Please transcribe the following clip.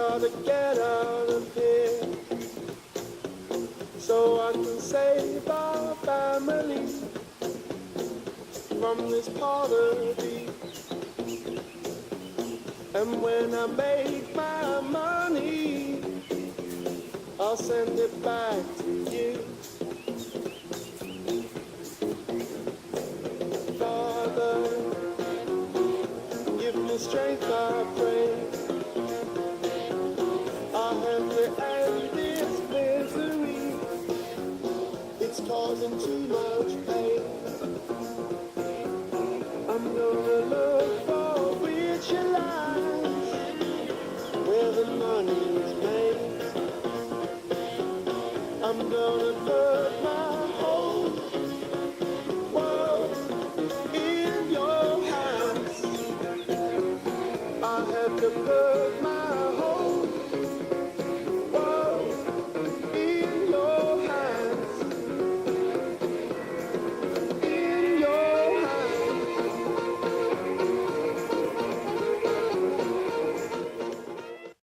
gotta get out of here so I can save our family from this poverty. And when I make my money, I'll send it back to you. Father, give me strength, I pray. I have to end this misery. It's causing too much pain. I'm gonna look for richer lives where the money is made. I'm gonna put my whole world in your hands. I have to put